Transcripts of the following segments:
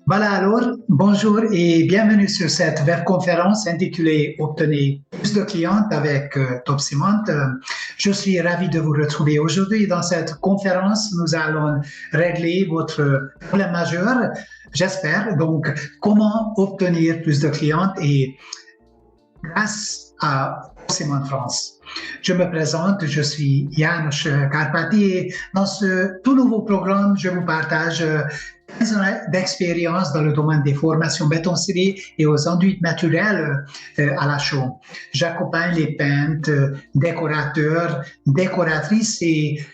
Voilà alors, bonjour et bienvenue sur cette webconférence intitulée Obtenez plus de clientes avec Top Cement. Je suis ravi de vous retrouver aujourd'hui. Dans cette conférence, nous allons régler votre problème majeur, j'espère. Donc, comment obtenir plus de clientes et grâce à Top Cement France. Je me présente, je suis János Karpati et dans ce tout nouveau programme, je vous partage 15 ans d'expérience dans le domaine des formations béton scellé et aux enduits naturels à la chaux. J'accompagne les peintres, décorateurs, décoratrices et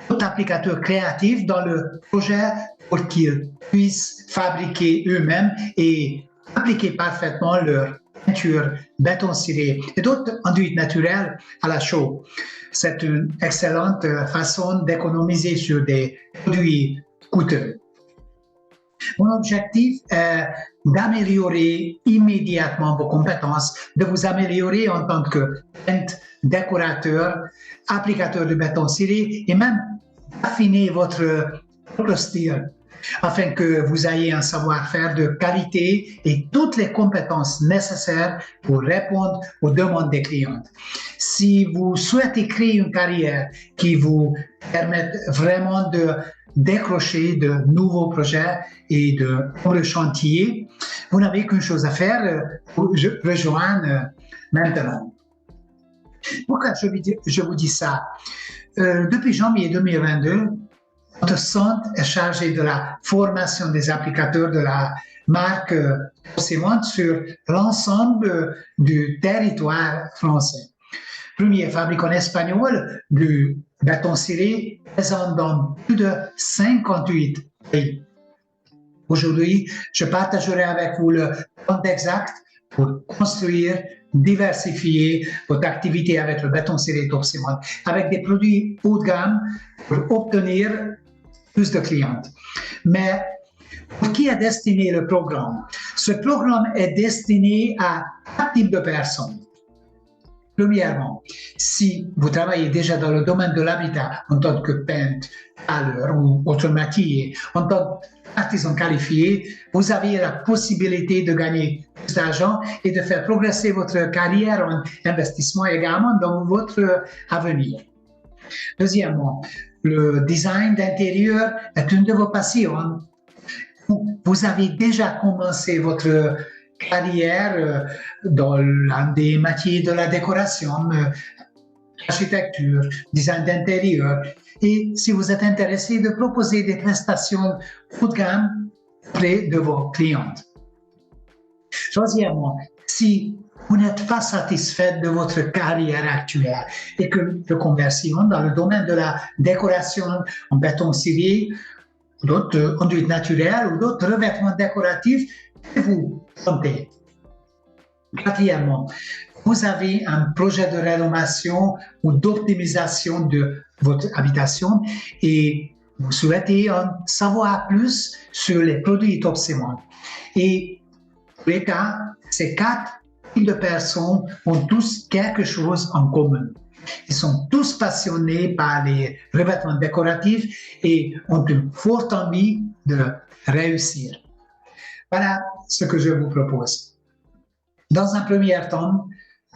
tout applicateur créatif dans le projet pour qu'ils puissent fabriquer eux-mêmes et appliquer parfaitement leur peinture béton ciré et d'autres enduits naturels à la chaux. C'est une excellente façon d'économiser sur des produits coûteux. Mon objectif est d'améliorer immédiatement vos compétences, de vous améliorer en tant que peintre, décorateur, applicateur de béton ciré et même affiner votre style afin que vous ayez un savoir-faire de qualité et toutes les compétences nécessaires pour répondre aux demandes des clients. Si vous souhaitez créer une carrière qui vous permette vraiment de décrocher de nouveaux projets et de le chantier, vous n'avez qu'une chose à faire, rejoindre maintenant. Pourquoi je vous dis ça? Depuis janvier 2022, notre centre est chargé de la formation des applicateurs de la marque Cement sur l'ensemble du territoire français. Premier fabricant espagnol du béton ciré présent dans plus de 58 pays. Aujourd'hui, je partagerai avec vous le plan exact pour construire, diversifier votre activité avec le béton ciré Top Cement, avec des produits haut de gamme pour obtenir plus de clients. Mais pour qui est destiné le programme? Ce programme est destiné à un type de personnes. Premièrement, si vous travaillez déjà dans le domaine de l'habitat en tant que peintre, tailleur ou autre métier, en tant qu'artisan qualifié, vous avez la possibilité de gagner plus d'argent et de faire progresser votre carrière en investissement également dans votre avenir. Deuxièmement, le design d'intérieur est une de vos passions. Vous avez déjà commencé votre carrière dans l'un des métiers de la décoration, architecture, design d'intérieur. Et si vous êtes intéressé de proposer des prestations haut de gamme auprès de vos clients. Troisièmement, si vous n'êtes pas satisfait de votre carrière actuelle et que de conversion dans le domaine de la décoration en béton ciré, d'autres enduits naturels ou d'autres revêtements décoratifs, vous tentez. Quatrièmement, vous avez un projet de rénovation ou d'optimisation de votre habitation et vous souhaitez en savoir plus sur les produits Top Cement. Et pour les cas, ces 4 types de personnes ont tous quelque chose en commun. Ils sont tous passionnés par les revêtements décoratifs et ont une forte envie de réussir. Voilà ce que je vous propose. Dans un premier temps,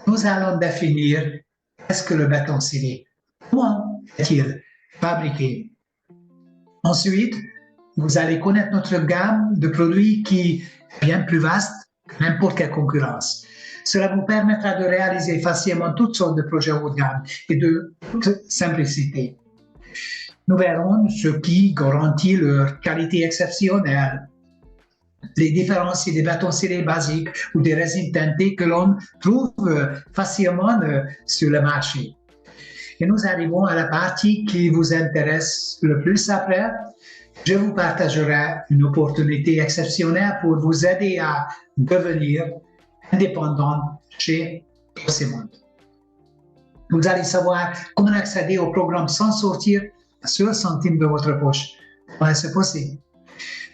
nous allons définir qu'est-ce que le béton ciré. Comment est-il fabriqué? Ensuite, vous allez connaître notre gamme de produits qui est bien plus vaste que n'importe quelle concurrence. Cela vous permettra de réaliser facilement toutes sortes de projets haut de gamme et de toute simplicité. Nous verrons ce qui garantit leur qualité exceptionnelle, les différencier des bétons cirés basiques ou des résines teintées que l'on trouve facilement sur le marché. Et nous arrivons à la partie qui vous intéresse le plus après. Je vous partagerai une opportunité exceptionnelle pour vous aider à devenir indépendant chez Top Cement. Vous allez savoir comment accéder au programme sans sortir un seul centime de votre poche. Comment est-ce possible?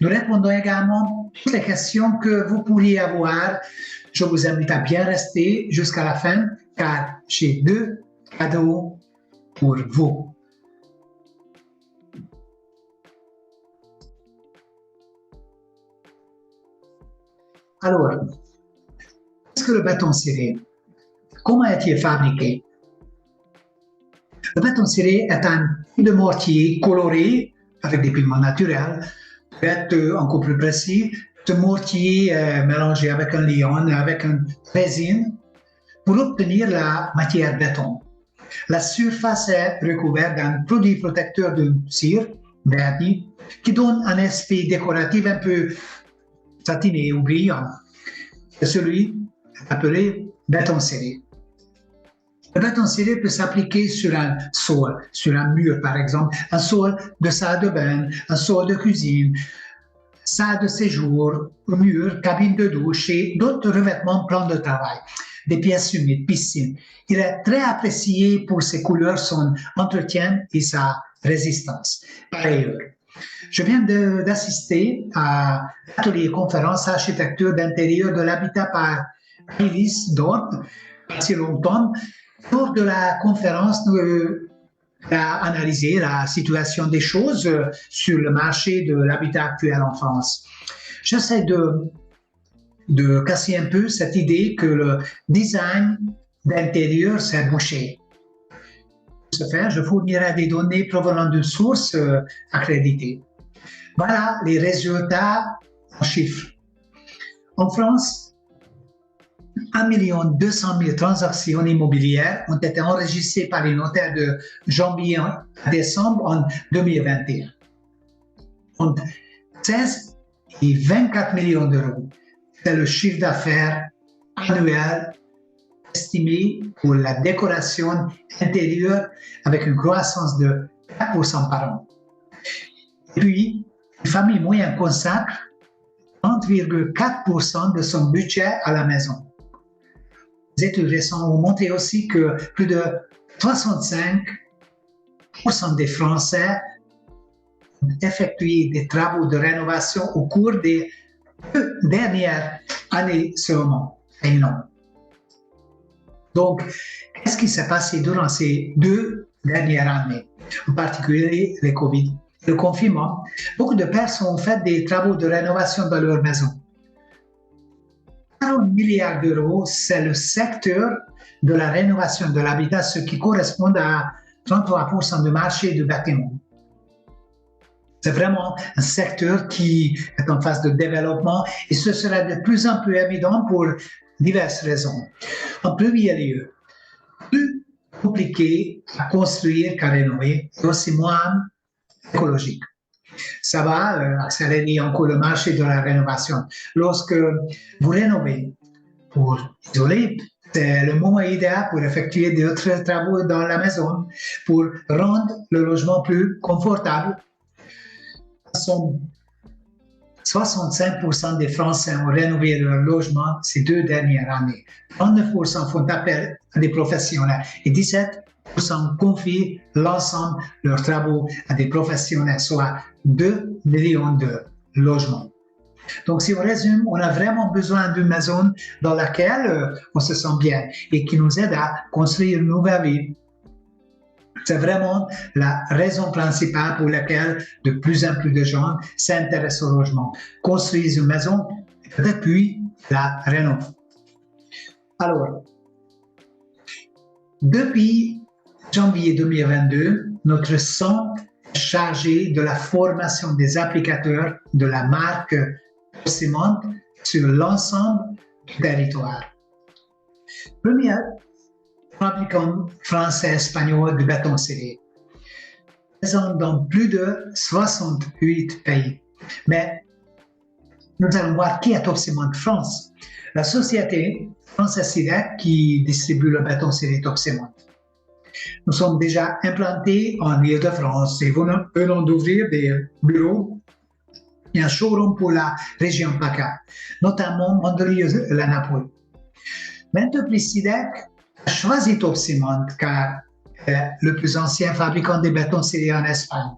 Nous répondons également à toutes les questions que vous pourriez avoir. Je vous invite à bien rester jusqu'à la fin, car j'ai 2 cadeaux pour vous. Alors, qu'est-ce que le béton ciré? Comment est-il fabriqué? Le béton ciré est un type de mortier coloré avec des pigments naturels. Pour être encore plus précis, ce mortier est mélangé avec un liant, avec une résine, pour obtenir la matière béton. La surface est recouverte d'un produit protecteur de cire, vernis, qui donne un aspect décoratif un peu satiné ou brillant. C'est celui appelé béton ciré. Le béton ciré peut s'appliquer sur un sol, sur un mur par exemple, un sol de salle de bain, un sol de cuisine, salle de séjour, mur, cabine de douche et d'autres revêtements plans de travail, des pièces humides, piscines. Il est très apprécié pour ses couleurs, son entretien et sa résistance. Par ailleurs, je viens d'assister à l'atelier conférence architecture d'intérieur de l'habitat par Iris Dort, assez longtemps. Lors de la conférence, nous avons analysé la situation des choses sur le marché de l'habitat actuel en France. J'essaie de casser un peu cette idée que le design d'intérieur s'est bouché. Pour ce faire, je fournirai des données provenant de sources accréditées. Voilà les résultats en chiffres. En France, 1 200 000 transactions immobilières ont été enregistrées par les notaires de janvier à décembre en 2021. Entre 16 et 24 millions d'euros. C'est le chiffre d'affaires annuel estimé pour la décoration intérieure avec une croissance de 4% par an. Et puis, une famille moyenne consacre 30,4% de son budget à la maison. Les études récentes ont montré aussi que plus de 65% des Français ont effectué des travaux de rénovation au cours des 2 dernières années seulement. Et non. Donc, qu'est-ce qui s'est passé durant ces 2 dernières années, en particulier le Covid, le confinement? Beaucoup de personnes ont fait des travaux de rénovation dans leur maison. 40 milliards d'euros, c'est le secteur de la rénovation de l'habitat, ce qui correspond à 33% du marché du bâtiment. C'est vraiment un secteur qui est en phase de développement et ce sera de plus en plus évident pour diverses raisons. En premier lieu, plus compliqué à construire qu'à rénover et aussi moins écologique. Ça va accélérer encore le marché de la rénovation. Lorsque vous rénovez pour isoler, c'est le moment idéal pour effectuer d'autres travaux dans la maison, pour rendre le logement plus confortable. 65% des Français ont rénové leur logement ces 2 dernières années. 39% font appel à des professionnels et 17% confient l'ensemble de leurs travaux à des professionnels, soit 2 millions de logements. Donc, si on résume, on a vraiment besoin d'une maison dans laquelle on se sent bien et qui nous aide à construire une nouvelle vie. C'est vraiment la raison principale pour laquelle de plus en plus de gens s'intéressent au logement. Construisent une maison et puis la rénovent. Alors, depuis janvier 2022, notre centre est chargé de la formation des applicateurs de la marque Topcement sur l'ensemble du territoire. Premier fabricant français-espagnol de béton ciré, présent dans plus de 68 pays. Mais nous allons voir qui est Topcement France. La société Française Ciré qui distribue le béton ciré Topcement. Nous sommes déjà implantés en Île-de-France et venons d'ouvrir des bureaux et un showroom pour la région PACA, notamment Mondrio-la-Napoule. L'entreprise Sidec a choisi Topcement car le plus ancien fabricant de béton ciré en Espagne.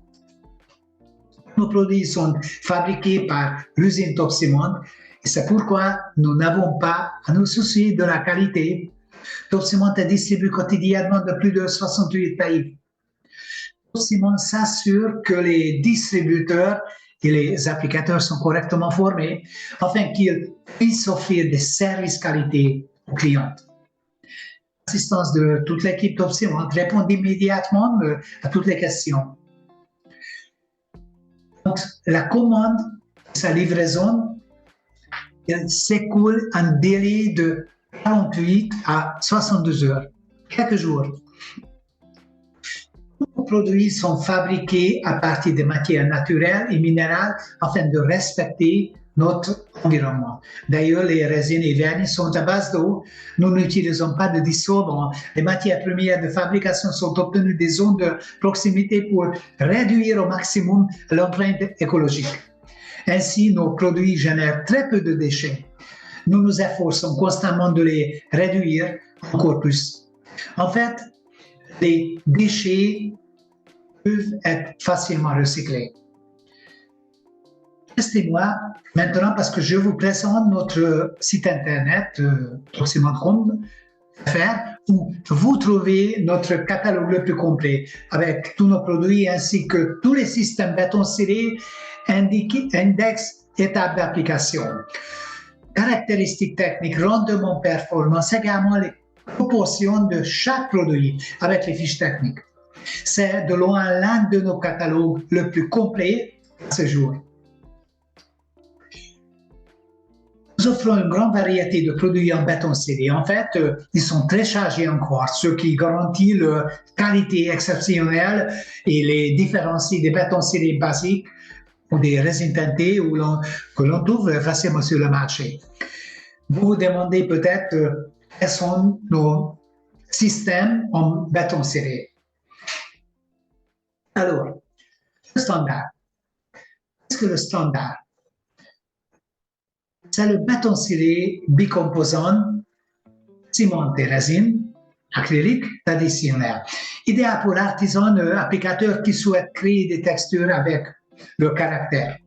Nos produits sont fabriqués par l'usine Topcement et c'est pourquoi nous n'avons pas à nous soucier de la qualité. Topcement est distribué quotidiennement dans plus de 68 pays. Topcement s'assure que les distributeurs et les applicateurs sont correctement formés afin qu'ils puissent offrir des services qualité aux clients. L'assistance de toute l'équipe Topsimant répond immédiatement à toutes les questions. Donc, la commande, sa livraison, s'écoule en délai de 48 à 62 heures, quelques jours. Nos produits sont fabriqués à partir de matières naturelles et minérales afin de respecter notre environnement. D'ailleurs, les résines et vernis sont à base d'eau. Nous n'utilisons pas de dissolvant. Les matières premières de fabrication sont obtenues des zones de proximité pour réduire au maximum l'empreinte écologique. Ainsi, nos produits génèrent très peu de déchets. Nous nous efforçons constamment de les réduire encore plus. En fait, les déchets peuvent être facilement recyclés. Restez-moi maintenant parce que je vous présente notre site internet topsimant.com.fr où vous trouvez notre catalogue le plus complet avec tous nos produits ainsi que tous les systèmes béton scellé, index, étapes d'application, caractéristiques techniques, rendement, performance, également les proportions de chaque produit avec les fiches techniques. C'est de loin l'un de nos catalogues le plus complet à ce jour. Nous offrons une grande variété de produits en béton scellé. En fait, ils sont très chargés en quartz, ce qui garantit leur qualité exceptionnelle et les différencie des bétons scellés basiques ou des résines teintées que l'on trouve facilement sur le marché. Vous vous demandez peut-être quels sont nos systèmes en béton scellé. Alors, le standard. Qu'est-ce que le standard? C'est le béton scellé bicomposant, ciment et résine, acrylique traditionnel. Idéal pour artisans applicateurs qui souhaitent créer des textures avec leur caractère.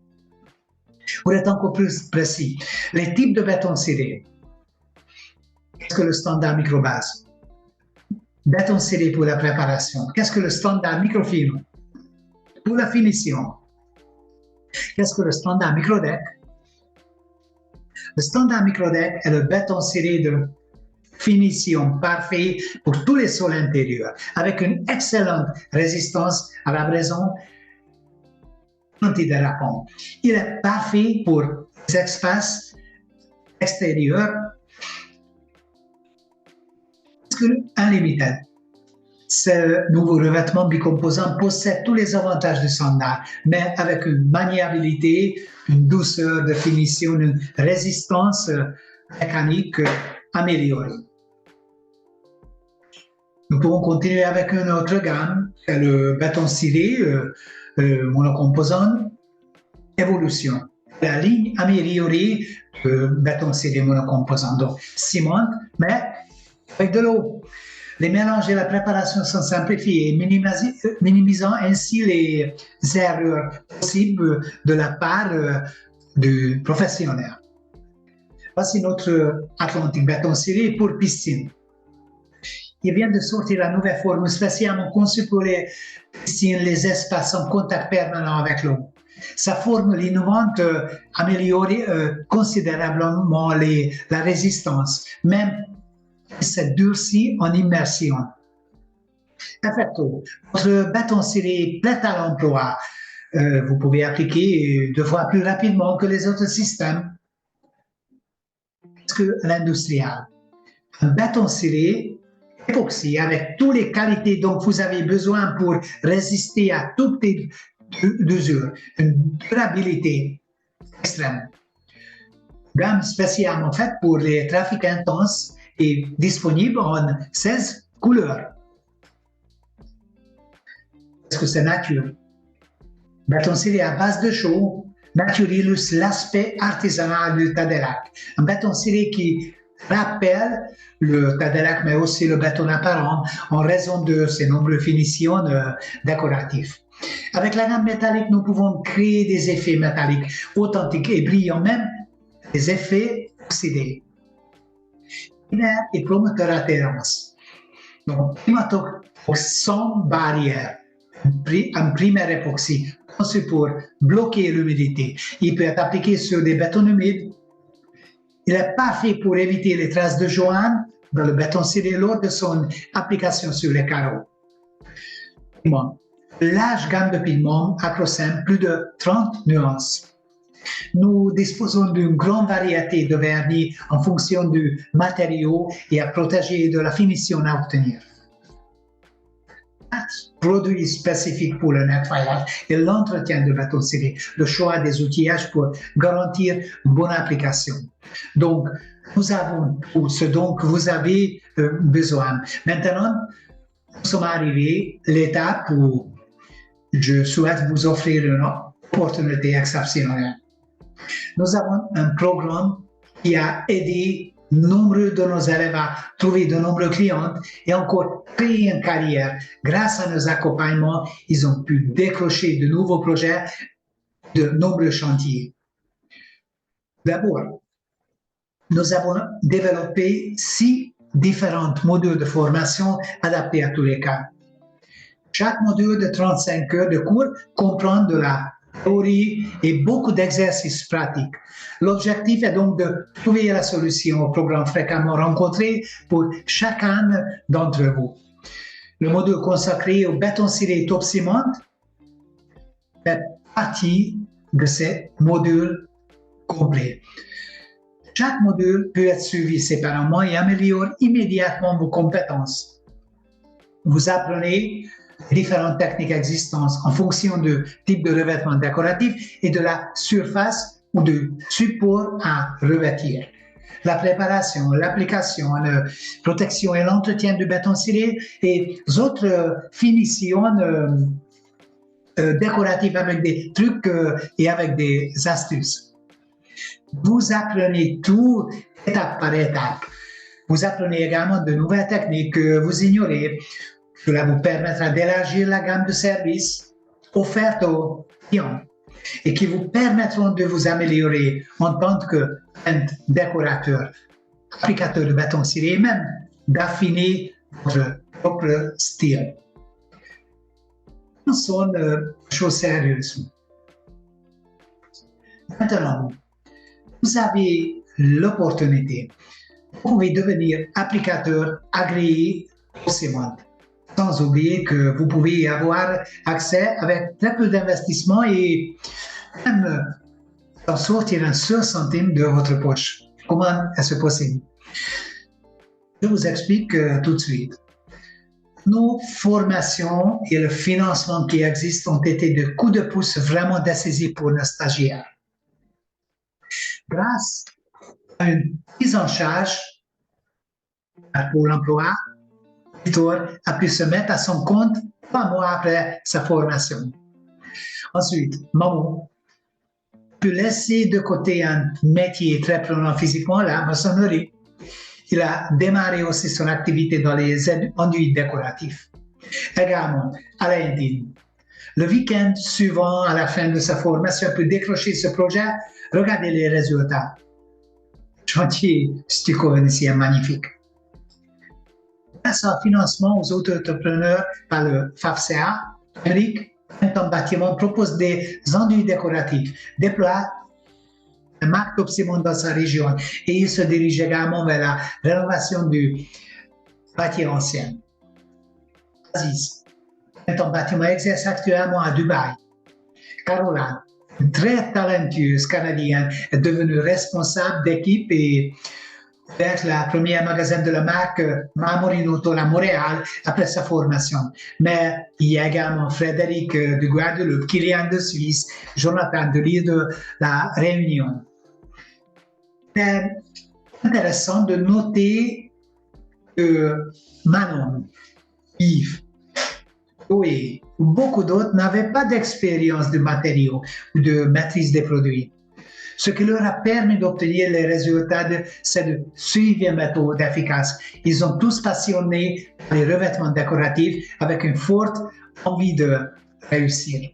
Pour être encore plus précis, les types de béton scellé. Qu'est-ce que le standard microbase? Béton scellé pour la préparation. Qu'est-ce que le standard microfilm? Pour la finition. Qu'est-ce que le standard microdeck? Le standard microdeck est le béton scellé de finition parfait pour tous les sols intérieurs, avec une excellente résistance à l'abrasion antidérapant. Il est parfait pour les espaces extérieurs. Unlimited. Ce nouveau revêtement bicomposant possède tous les avantages du standard, mais avec une maniabilité, une douceur de finition, une résistance mécanique améliorée. Nous pouvons continuer avec une autre gamme, c'est le béton scellé monocomposant évolution. La ligne améliorée de béton scellé monocomposant, donc ciment, mais avec de l'eau. Les mélanges et la préparation sont simplifiés, minimisant ainsi les erreurs possibles de la part du professionnel. Voici notre Atlantique béton scellé pour piscine. Il vient de sortir la nouvelle forme spécialement conçue pour les piscines, les espaces en contact permanent avec l'eau. Sa formule innovante améliore considérablement la résistance, même s'est durci en immersion. Effectivement, votre béton scellé plaît à l'emploi. Vous pouvez appliquer 2 fois plus rapidement que les autres systèmes. Qu'est-ce que l'industriel? Un béton scellé époxy avec toutes les qualités dont vous avez besoin pour résister à toutes les usures, une durabilité extrême. Gamme spécialement faite pour les trafics intenses et disponible en 16 couleurs. Est-ce que c'est nature? Béton scellé à base de chaux, nature illustre l'aspect artisanal du Tadelac. Un béton scellé qui rappelle le Tadelac, mais aussi le béton apparent en raison de ses nombreuses finitions décoratives. Avec la gamme métallique, nous pouvons créer des effets métalliques authentiques et brillants, même des effets oxydés. Et promoteur d'adhérence. Donc, sans barrière, un primaire époxy conçu pour bloquer l'humidité. Il peut être appliqué sur des bétons humides. Il est parfait pour éviter les traces de joint dans le béton ciré lors de son application sur les carreaux. Bon. Large gamme de pigments Acrosem, plus de 30 nuances. Nous disposons d'une grande variété de vernis en fonction du matériau et à protéger de la finition à obtenir. 4 produits spécifiques pour le nettoyage et l'entretien de béton ciré, le choix des outillages pour garantir une bonne application. Donc, nous avons tout ce dont vous avez besoin. Maintenant, nous sommes arrivés à l'étape où je souhaite vous offrir une opportunité exceptionnelle. Nous avons un programme qui a aidé nombreux de nos élèves à trouver de nombreux clients et encore créer une carrière. Grâce à nos accompagnements, ils ont pu décrocher de nouveaux projets, de nombreux chantiers. D'abord, nous avons développé 6 différents modules de formation adaptés à tous les cas. Chaque module de 35 heures de cours comprend de la théorie et beaucoup d'exercices pratiques. L'objectif est donc de trouver la solution aux problèmes fréquemment rencontrés pour chacun d'entre vous. Le module consacré au béton ciré top ciment fait partie de ces modules complets. Chaque module peut être suivi séparément et améliore immédiatement vos compétences. Vous apprenez différentes techniques existantes en fonction du type de revêtement décoratif et de la surface ou du support à revêtir. La préparation, l'application, la protection et l'entretien du béton ciré et autres finitions décoratives avec des trucs et avec des astuces. Vous apprenez tout étape par étape. Vous apprenez également de nouvelles techniques que vous ignorez. Cela vous permettra d'élargir la gamme de services offertes aux clients et qui vous permettront de vous améliorer en tant que décorateur, applicateur de béton ciré et même d'affiner votre propre style. Ce sont des choses sérieuses. Maintenant, vous avez l'opportunité. Vous pouvez devenir applicateur agréé au ciment. Sans oublier que vous pouvez avoir accès avec très peu d'investissement et même en sortir un seul centime de votre poche. Comment est-ce possible? Je vous explique tout de suite. Nos formations et le financement qui existent ont été de coups de pouce vraiment décisifs pour nos stagiaires. Grâce à une prise en charge pour l'emploi, Victor a pu se mettre à son compte 3 mois après sa formation. Ensuite, Maman a pu laisser de côté un métier très prenant physiquement, la maçonnerie. Il a démarré aussi son activité dans les enduits décoratifs. Également, Alain Din. Le week-end suivant, à la fin de sa formation, a pu décrocher ce projet. Regardez les résultats. Chantier Stuco-Vénitien magnifique. Grâce au financement aux autres entrepreneurs par le FAFCA, Amérique, un bâtiment propose des enduits décoratifs, déploie la marque Top Ciment dans sa région et il se dirige également vers la rénovation du bâtiment ancien. Aziz, un bâtiment exerce actuellement à Dubaï. Caroline, une très talentueuse Canadienne, est devenue responsable d'équipe et d'être la première magasin de la marque Marmorino à Montréal après sa formation. Mais il y a également Frédéric de Guadeloupe, Kylian de Suisse, Jonathan de l'île de la Réunion. C'est intéressant de noter que Manon, Yves, Chloé ou beaucoup d'autres n'avaient pas d'expérience de matériaux ou de maîtrise des produits. Ce qui leur a permis d'obtenir les résultats, c'est de suivre une méthode efficace. Ils ont tous passionné les revêtements décoratifs avec une forte envie de réussir.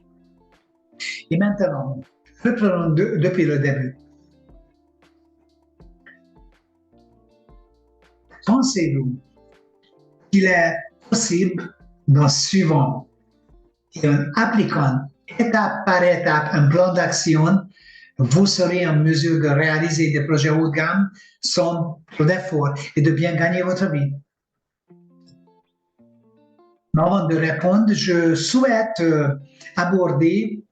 Et maintenant, reprenons depuis le début. Pensez-vous qu'il est possible d'en suivant et en appliquant étape par étape, un plan d'action, vous serez en mesure de réaliser des projets haut de gamme sans trop d'efforts et de bien gagner votre vie. Avant de répondre, je souhaite aborder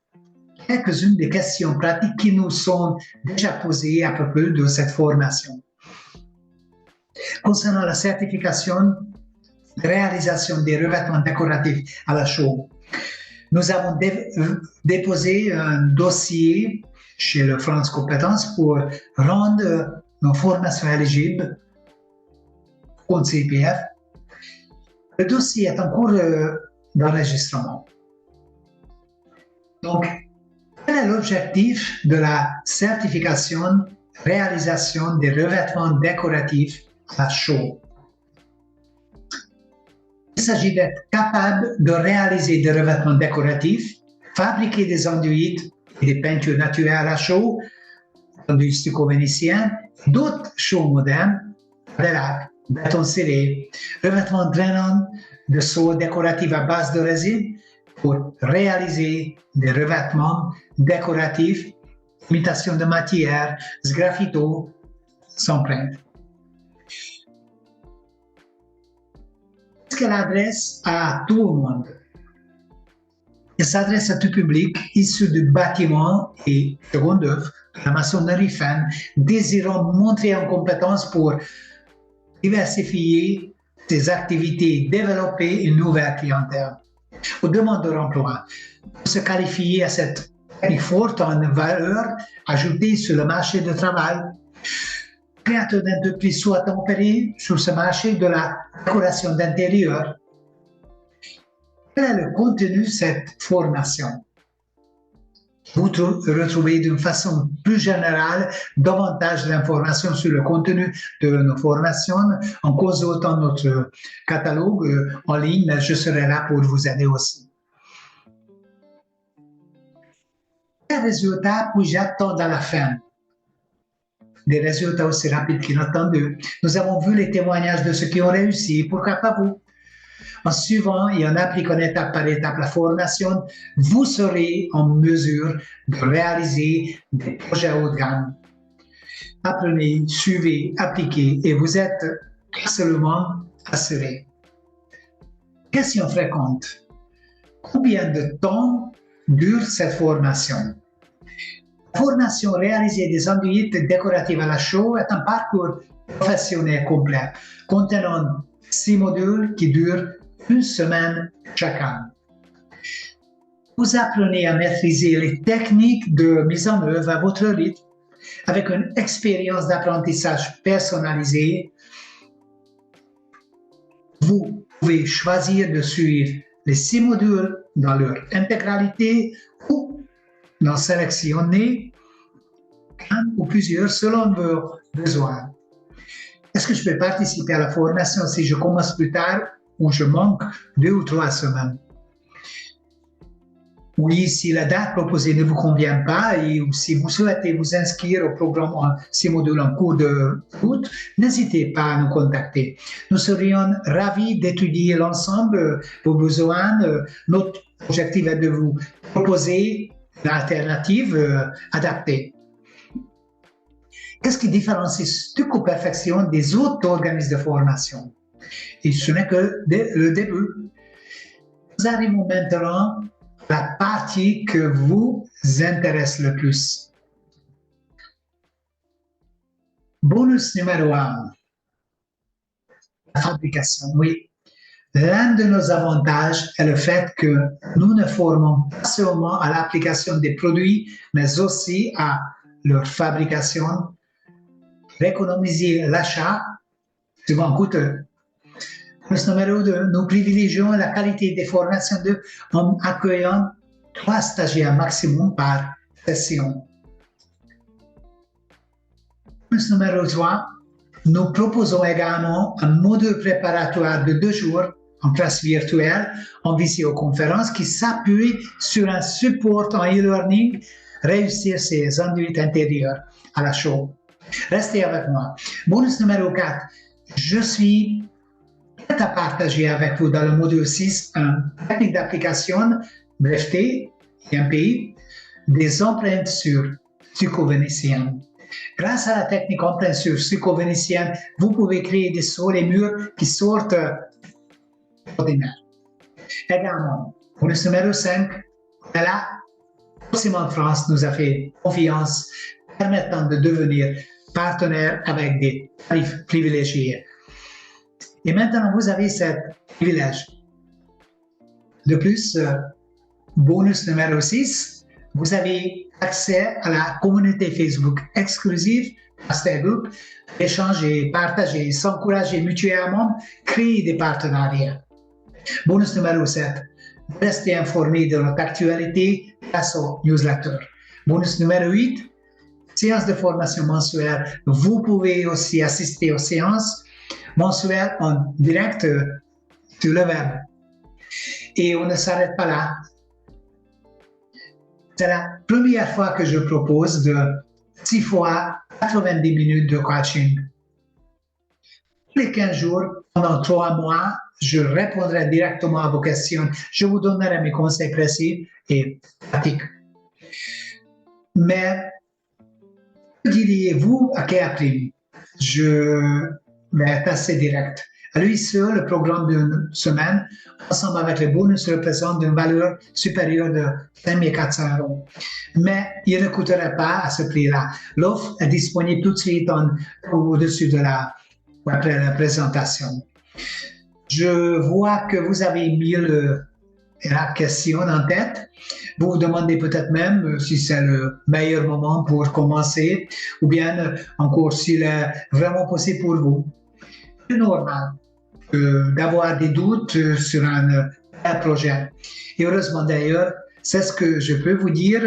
quelques-unes des questions pratiques qui nous sont déjà posées à propos de cette formation. Concernant la certification, réalisation des revêtements décoratifs à la chaux, nous avons déposé un dossier chez le France Compétences pour rendre nos formations éligibles au compte CPF. Le dossier est en cours d'enregistrement. Donc, quel est l'objectif de la certification réalisation des revêtements décoratifs à la chaux? Il s'agit d'être capable de réaliser des revêtements décoratifs, fabriquer des enduits et des peintures naturelles à la chaux, enduits stucco-vénitiens, d'autres chaux modernes, des lacs, béton scellé, revêtements drainants de soie décorative à base de résine pour réaliser des revêtements décoratifs, imitation de matière, sgraffito, sans plainte. Est-ce qu'elle adresse à tout le monde? Elle s'adresse à tout public issu du bâtiment et seconde œuvre, de la maçonnerie fine, désirant monter en compétence pour diversifier ses activités, développer une nouvelle clientèle. Aux demandeurs d'emploi, pour se qualifier à cette forte en valeur ajoutée sur le marché du travail, créateur d'entreprise soit opéré sur ce marché de la décoration d'intérieur. Quel est le contenu de cette formation? Vous retrouvez d'une façon plus générale davantage d'informations sur le contenu de nos formations en consultant notre catalogue en ligne, mais je serai là pour vous aider aussi. Quels résultats puis-je attendre à la fin? Des résultats aussi rapides qu'inattendus. Nous avons vu les témoignages de ceux qui ont réussi, pourquoi pas vous? En suivant et en appliquant étape par étape la formation, vous serez en mesure de réaliser des projets haut de gamme. Apprenez, suivez, appliquez et vous êtes absolument assuré. Question fréquente. Combien de temps dure cette formation? La formation réalisée des enduits décoratifs à la chaux est un parcours professionnel complet, contenant 6 modules qui durent une semaine chacun. Vous apprenez à maîtriser les techniques de mise en œuvre à votre rythme, avec une expérience d'apprentissage personnalisée. Vous pouvez choisir de suivre les 6 modules dans leur intégralité ou d'en sélectionner un ou plusieurs selon vos besoins. Est-ce que je peux participer à la formation si je commence plus tard ou je manque 2 ou 3 semaines? Oui, si la date proposée ne vous convient pas et ou si vous souhaitez vous inscrire au programme en 6 modules en cours de route, n'hésitez pas à nous contacter. Nous serions ravis d'étudier l'ensemble vos besoins. Notre objectif est de vous proposer l'alternative adaptée. Qu'est-ce qui différencie Stucco Perfection des autres organismes de formation? Et ce n'est que le début. Nous arrivons maintenant à la partie que vous intéresse le plus. Bonus numéro 1. La fabrication, oui. L'un de nos avantages est le fait que nous ne formons pas seulement à l'application des produits, mais aussi à leur fabrication, économiser l'achat, souvent coûteux. Numéro 2, nous privilégions la qualité des formations en accueillant 3 stagiaires maximum par session. Numéro 3, nous proposons également un module préparatoire de 2 jours en classe virtuelle, en visioconférence, qui s'appuie sur un support en e-learning, réussir ses enduits intérieurs à la chaux. Restez avec moi. Bonus numéro 4, je suis prêt à partager avec vous dans le module 6 une technique d'application brevetée et un pays, des empreintes sur succo-vénitiennes. Grâce à la technique empreinte sur succo-vénitienne, vous pouvez créer des sols et murs qui sortent ordinaires. Également, bonus numéro 5, là, Top-Ciment France nous a fait confiance, permettant de devenir partenaire avec des tarifs privilégiés. Et maintenant, vous avez ce privilège. De plus, bonus numéro 6, vous avez accès à la communauté Facebook exclusive, Master Group, échanger, partager, s'encourager mutuellement, créer des partenariats. Bonus numéro 7, restez informé de notre actualité grâce au newsletter. Bonus numéro 8, séance de formation mensuelle. Vous pouvez aussi assister aux séances mensuelles en direct sur le web. Et on ne s'arrête pas là. C'est la première fois que je propose de 6 fois 90 minutes de coaching. Tous les 15 jours, pendant 3 mois, je répondrai directement à vos questions. Je vous donnerai mes conseils précis et pratiques. Mais que diriez-vous à quel prix? Je vais être assez direct. À lui seul, le programme d'une semaine, ensemble avec les bonus, représente une valeur supérieure de 5 400 €. Mais il ne coûterait pas à ce prix-là. L'offre est disponible tout de suite au-dessus de après la présentation. Je vois que vous avez mis la question en tête. Vous vous demandez peut-être même si c'est le meilleur moment pour commencer ou bien encore s'il est vraiment possible pour vous. C'est normal d'avoir des doutes sur un projet. Et heureusement d'ailleurs, c'est ce que je peux vous dire.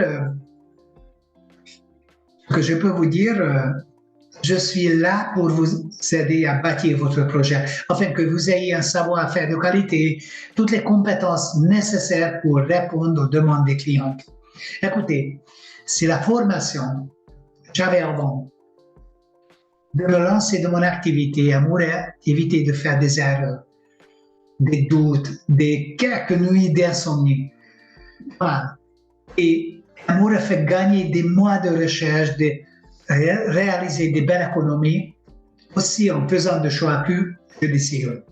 Je suis là pour vous aider à bâtir votre projet, afin que vous ayez un savoir-faire de qualité, toutes les compétences nécessaires pour répondre aux demandes des clients. Écoutez, si la formation que j'avais avant de me lancer dans mon activité m'aurait évité de faire des erreurs, des doutes, des quelques nuits d'insomnie, voilà. Et m'aurait fait gagner des mois de recherche, de réaliser des belles économies, aussi en faisant des choix plus judicieux.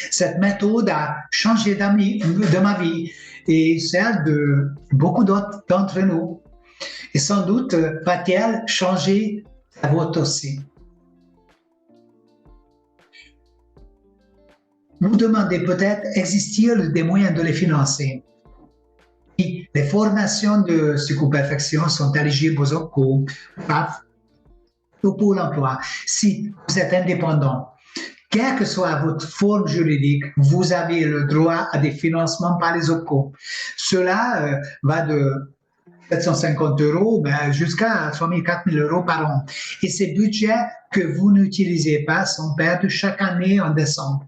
Cette méthode a changé de ma vie et celle de beaucoup d'autres d'entre nous. Et sans doute va-t-elle changer la vôtre aussi. Vous demandez peut-être, existe-t-il des moyens de les financer? Les formations de Succo-Perfection sont éligibles aux OPCO, PAF, au Pôle emploi. Si vous êtes indépendant, quelle que soit votre forme juridique, vous avez le droit à des financements par les OPCO. Cela va de 750 € jusqu'à 3 000 4 000 € par an. Et ces budgets que vous n'utilisez pas sont perdus chaque année en décembre.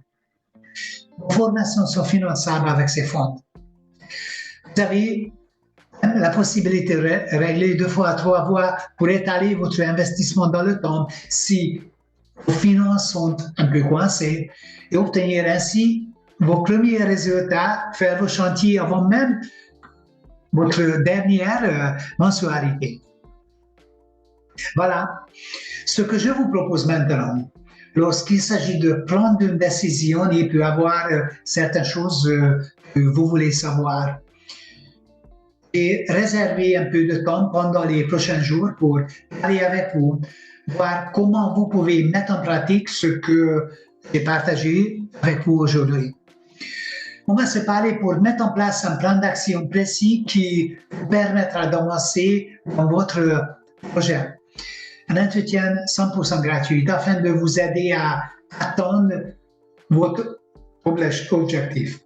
Vos formations sont finançables avec ces fonds. Vous avez la possibilité de régler 2 fois à 3 fois pour étaler votre investissement dans le temps si vos finances sont un peu coincées et obtenir ainsi vos premiers résultats, faire vos chantiers avant même votre dernière mensualité. Voilà ce que je vous propose maintenant. Lorsqu'il s'agit de prendre une décision, il peut y avoir certaines choses que vous voulez savoir. Et réserver un peu de temps pendant les prochains jours pour aller avec vous, voir comment vous pouvez mettre en pratique ce que j'ai partagé avec vous aujourd'hui. On va se parler pour mettre en place un plan d'action précis qui vous permettra d'avancer dans votre projet. Un entretien 100% gratuit afin de vous aider à atteindre votre objectif.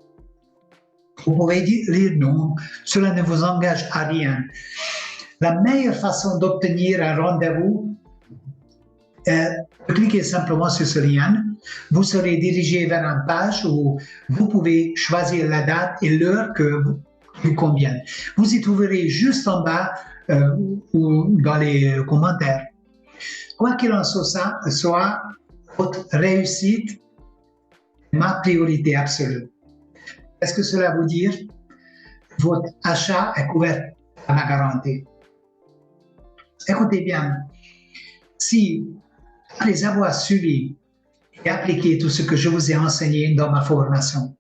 Vous pouvez dire non, cela ne vous engage à rien. La meilleure façon d'obtenir un rendez-vous est de cliquer simplement sur ce lien. Vous serez dirigé vers une page où vous pouvez choisir la date et l'heure que vous convient. Vous y trouverez juste en bas ou dans les commentaires. Quoi qu'il en soit, votre réussite est ma priorité absolue. Qu'est-ce que cela veut dire? votre achat est couvert par ma garantie. Écoutez bien, si après avoir suivi et appliqué tout ce que je vous ai enseigné dans ma formation,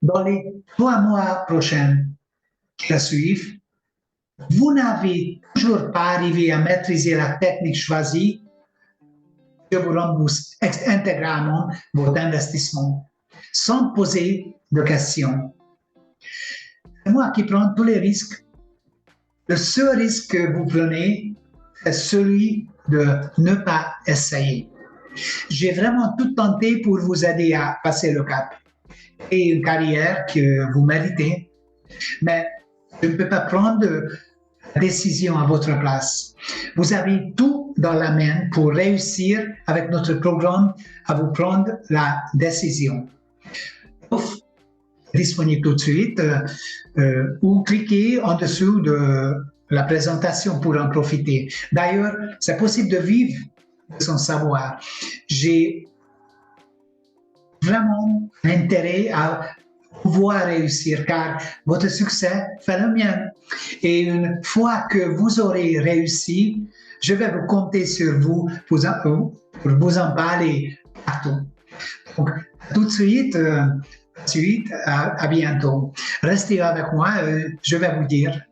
dans les 3 mois prochains qui la suivent, vous n'avez toujours pas arrivé à maîtriser la technique choisie, je vous rembourse intégralement votre investissement, sans poser de questions. C'est moi qui prends tous les risques. Le seul risque que vous prenez est celui de ne pas essayer. J'ai vraiment tout tenté pour vous aider à passer le cap et une carrière que vous méritez, mais je ne peux pas prendre de décision à votre place. Vous avez tout dans la main pour réussir avec notre programme à vous prendre la décision. Disponible tout de suite ou cliquez en dessous de la présentation pour en profiter. D'ailleurs, c'est possible de vivre de son savoir. J'ai vraiment intérêt à pouvoir réussir car votre succès fait le mien. Et une fois que vous aurez réussi, je vais vous compter sur vous pour vous en parler partout. Donc, tout de suite, à bientôt. Restez avec moi, je vais vous dire